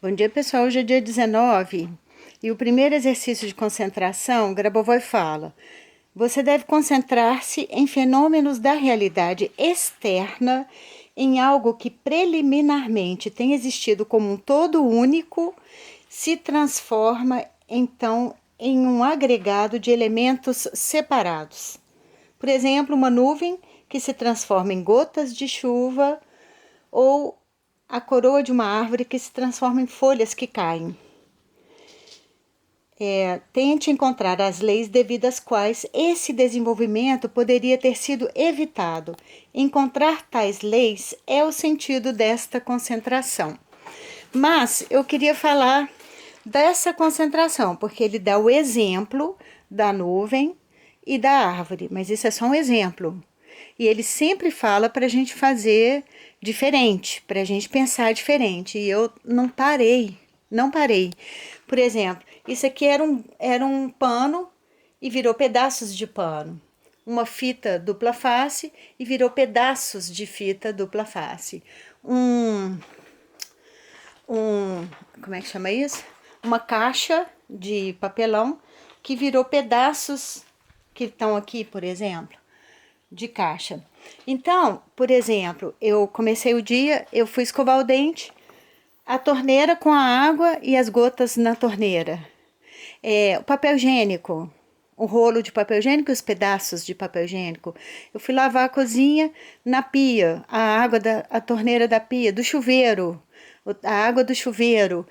Bom dia, pessoal. Hoje é dia 19 e o primeiro exercício de concentração, Grabovoi fala: você deve concentrar-se em fenômenos da realidade externa, em algo que preliminarmente tem existido como um todo único, se transforma então em um agregado de elementos separados. Por exemplo, uma nuvem que se transforma em gotas de chuva ou a coroa de uma árvore que se transforma em folhas que caem. Tente encontrar as leis devido às quais esse desenvolvimento poderia ter sido evitado. Encontrar tais leis é o sentido desta concentração. Mas eu queria falar dessa concentração, porque ele dá o exemplo da nuvem e da árvore, mas isso é só um exemplo. E ele sempre fala para a gente fazer diferente, para a gente pensar diferente. E eu não parei, não parei. Por exemplo, isso aqui era um pano e virou pedaços de pano. Uma fita dupla face e virou pedaços de fita dupla face. Como é que chama isso? Uma caixa de papelão que virou pedaços que estão aqui, por exemplo, de caixa. Então, por exemplo, eu comecei o dia, eu fui escovar o dente, a torneira com a água e as gotas na torneira. O papel higiênico, o rolo de papel higiênico e os pedaços de papel higiênico. Eu fui lavar a cozinha na pia, a torneira da pia, do chuveiro, a água do chuveiro.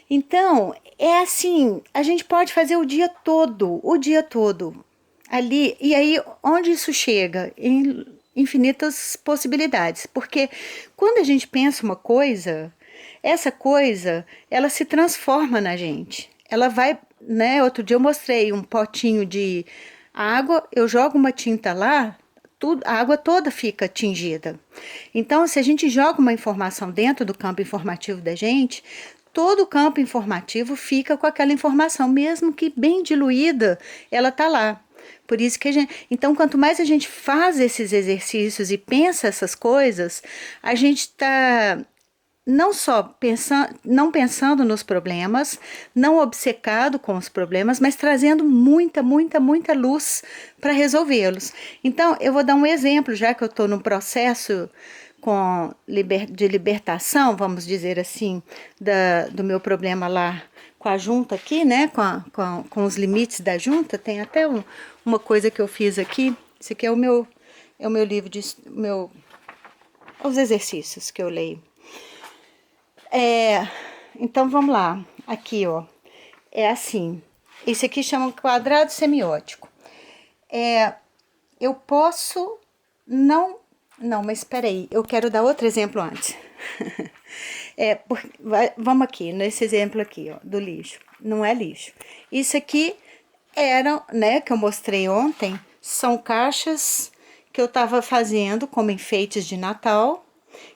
Então, é assim, a gente pode fazer o dia todo ali. E aí, onde isso chega? Em infinitas possibilidades. Porque quando a gente pensa uma coisa, essa coisa, ela se transforma na gente. Ela vai, né? Outro dia eu mostrei um potinho de água, eu jogo uma tinta lá, tudo, a água toda fica tingida. Então, se a gente joga uma informação dentro do campo informativo da gente, todo o campo informativo fica com aquela informação, mesmo que bem diluída, ela está lá. Por isso que a gente, então, quanto mais a gente faz esses exercícios e pensa essas coisas, a gente está não só não pensando nos problemas, não obcecado com os problemas, mas trazendo muita luz para resolvê-los. Então, eu vou dar um exemplo, já que eu estou no processo de libertação, vamos dizer assim, do meu problema lá com a junta aqui, né, com os limites da junta. Tem até uma coisa que eu fiz aqui. Esse aqui é o meu livro os exercícios que eu leio. Então vamos lá, aqui ó, é assim, esse aqui chama quadrado semiótico. Eu posso não, mas espera aí, eu quero dar outro exemplo antes. Vamos aqui, nesse exemplo aqui ó, do lixo, não é lixo. Isso aqui era, né, que eu mostrei ontem, são caixas que eu tava fazendo como enfeites de Natal,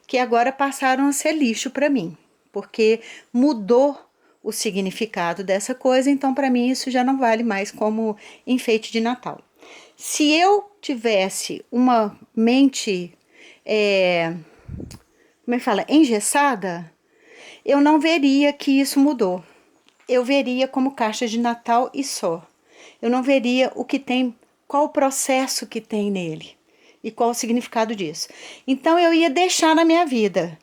que agora passaram a ser lixo para mim, porque mudou o significado dessa coisa, então para mim isso já não vale mais como enfeite de Natal. Se eu tivesse uma mente, como é que fala, engessada, eu não veria que isso mudou. Eu veria como caixa de Natal e só. Eu não veria o que tem, qual o processo que tem nele e qual o significado disso. Então eu ia deixar na minha vida.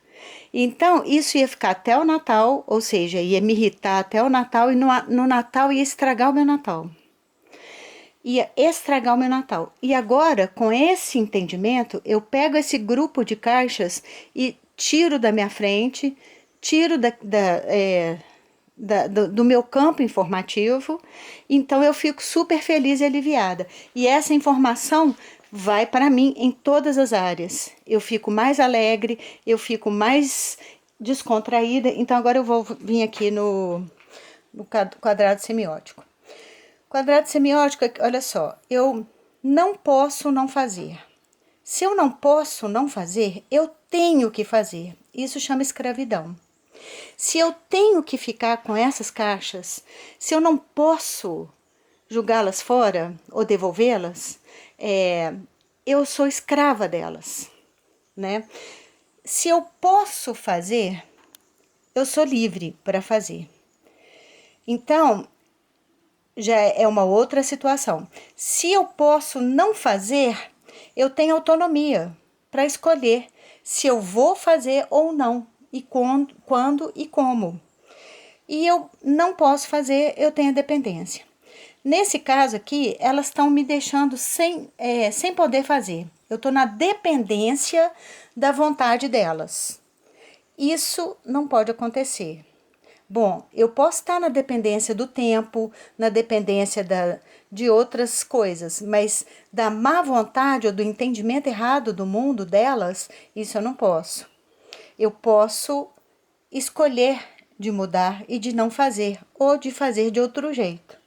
Então isso ia ficar até o Natal, ou seja, ia me irritar até o Natal e no Natal ia estragar o meu Natal. Ia estragar o meu Natal. E agora, com esse entendimento, eu pego esse grupo de caixas e tiro da minha frente, tiro do meu campo informativo, então eu fico super feliz e aliviada. E essa informação vai para mim em todas as áreas. Eu fico mais alegre, eu fico mais descontraída. Então agora eu vou vir aqui no quadrado semiótico. Quadrado semiótico, olha só, eu não posso não fazer. Se eu não posso não fazer, eu tenho que fazer. Isso chama escravidão. Se eu tenho que ficar com essas caixas, se eu não posso jogá-las fora ou devolvê-las, eu sou escrava delas, né? Se eu posso fazer, eu sou livre para fazer. Então, já é uma outra situação. Se eu posso não fazer, eu tenho autonomia para escolher se eu vou fazer ou não, e quando e como. E eu não posso fazer, eu tenho dependência. Nesse caso aqui, elas estão me deixando sem poder fazer. Eu estou na dependência da vontade delas. Isso não pode acontecer. Bom, eu posso estar na dependência do tempo, na dependência de outras coisas, mas da má vontade ou do entendimento errado do mundo delas, isso eu não posso. Eu posso escolher de mudar e de não fazer, ou de fazer de outro jeito.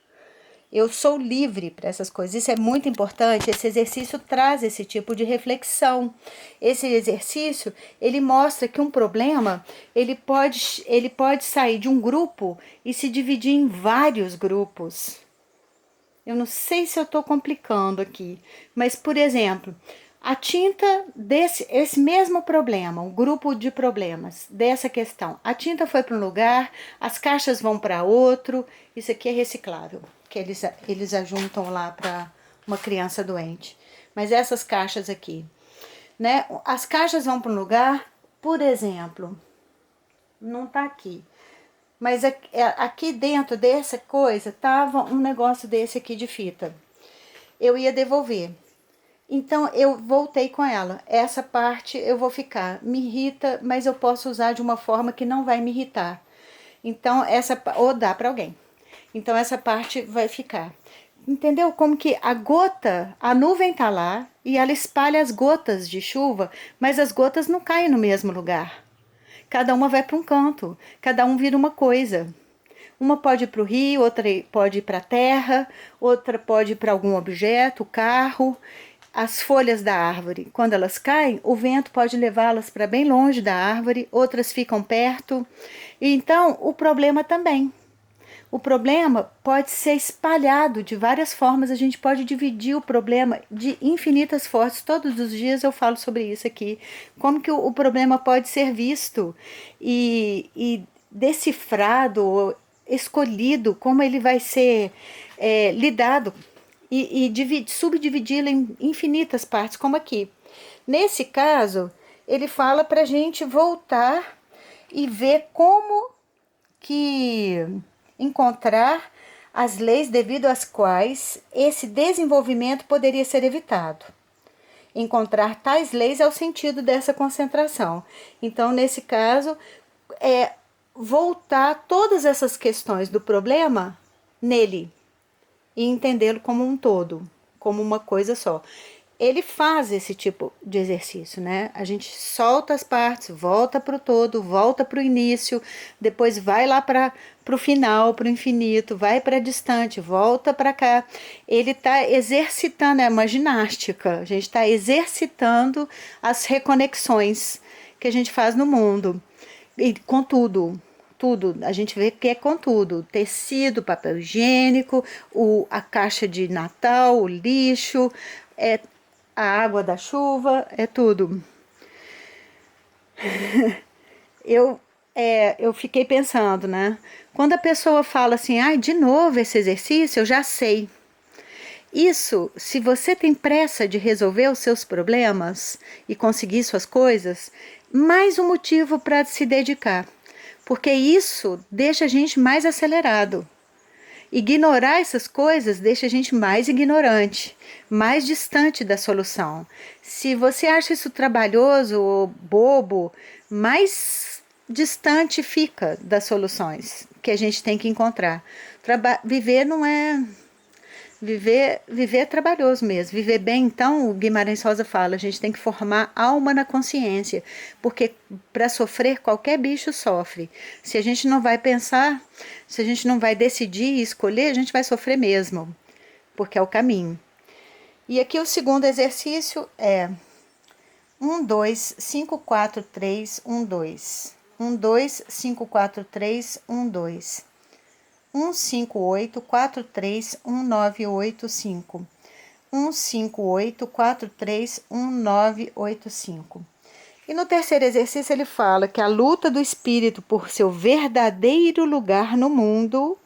Eu sou livre para essas coisas. Isso é muito importante. Esse exercício traz esse tipo de reflexão. Esse exercício, ele mostra que um problema, ele pode sair de um grupo e se dividir em vários grupos. Eu não sei se eu estou complicando aqui, mas, por exemplo, a tinta esse mesmo problema, um grupo de problemas dessa questão. A tinta foi para um lugar, as caixas vão para outro. Isso aqui é reciclável, que eles ajuntam lá para uma criança doente. Mas essas caixas aqui, né? As caixas vão para um lugar, por exemplo, não tá aqui. Mas aqui dentro dessa coisa tava um negócio desse aqui de fita. Eu ia devolver. Então eu voltei com ela. Essa parte eu vou ficar. Me irrita, mas eu posso usar de uma forma que não vai me irritar. Então ou dá para alguém. Então essa parte vai ficar. Entendeu como que a nuvem tá lá e ela espalha as gotas de chuva, mas as gotas não caem no mesmo lugar. Cada uma vai para um canto, cada um vira uma coisa. Uma pode ir para o rio, outra pode ir para a terra, outra pode ir para algum objeto, carro. As folhas da árvore, quando elas caem, o vento pode levá-las para bem longe da árvore, outras ficam perto. Então, o problema também. O problema pode ser espalhado de várias formas, a gente pode dividir o problema de infinitas formas. Todos os dias eu falo sobre isso aqui. Como que o problema pode ser visto e decifrado, escolhido, como ele vai ser lidado e subdividi-lo em infinitas partes, como aqui. Nesse caso, ele fala para a gente voltar e ver como que encontrar as leis devido às quais esse desenvolvimento poderia ser evitado. Encontrar tais leis é o sentido dessa concentração. Então, nesse caso, é voltar todas essas questões do problema nele e entendê-lo como um todo, como uma coisa só. Ele faz esse tipo de exercício, né? A gente solta as partes, volta para o todo, volta para o início, depois vai lá para o final, para o infinito, vai para distante, volta para cá. Ele está exercitando, é uma ginástica, a gente está exercitando as reconexões que a gente faz no mundo, e com tudo. Tudo, a gente vê que é com tudo, tecido, papel higiênico, a caixa de Natal, o lixo, a água da chuva, é tudo. Eu fiquei pensando, né? Quando a pessoa fala assim, ai, de novo esse exercício, eu já sei. Isso, se você tem pressa de resolver os seus problemas e conseguir suas coisas, mais um motivo para se dedicar. Porque isso deixa a gente mais acelerado. Ignorar essas coisas deixa a gente mais ignorante, mais distante da solução. Se você acha isso trabalhoso ou bobo, mais distante fica das soluções que a gente tem que encontrar. Viver não é. Viver é trabalhoso mesmo. Viver bem, então, o Guimarães Rosa fala, a gente tem que formar alma na consciência, porque para sofrer, qualquer bicho sofre. Se a gente não vai pensar, se a gente não vai decidir e escolher, a gente vai sofrer mesmo, porque é o caminho. E aqui o segundo exercício é 1, 2, 5, 4, 3, 1, 2. 1, 2, 5, 4, 3, 1, 2. 158431985. 158431985. E no terceiro exercício ele fala que a luta do espírito por seu verdadeiro lugar no mundo,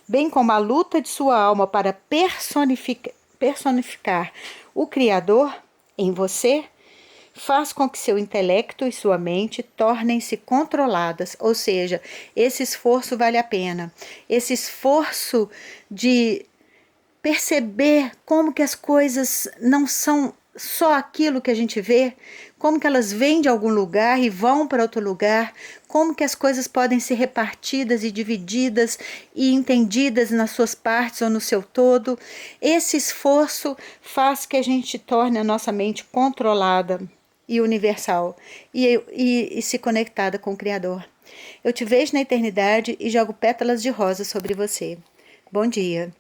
bem como a luta de sua alma para personificar o Criador em você, faz com que seu intelecto e sua mente tornem-se controladas, ou seja, esse esforço vale a pena. Esse esforço de perceber como que as coisas não são só aquilo que a gente vê, como que elas vêm de algum lugar e vão para outro lugar, como que as coisas podem ser repartidas e divididas e entendidas nas suas partes ou no seu todo. Esse esforço faz que a gente torne a nossa mente controlada e universal e se conectada com o Criador. Eu te vejo na eternidade e jogo pétalas de rosa sobre você. Bom dia.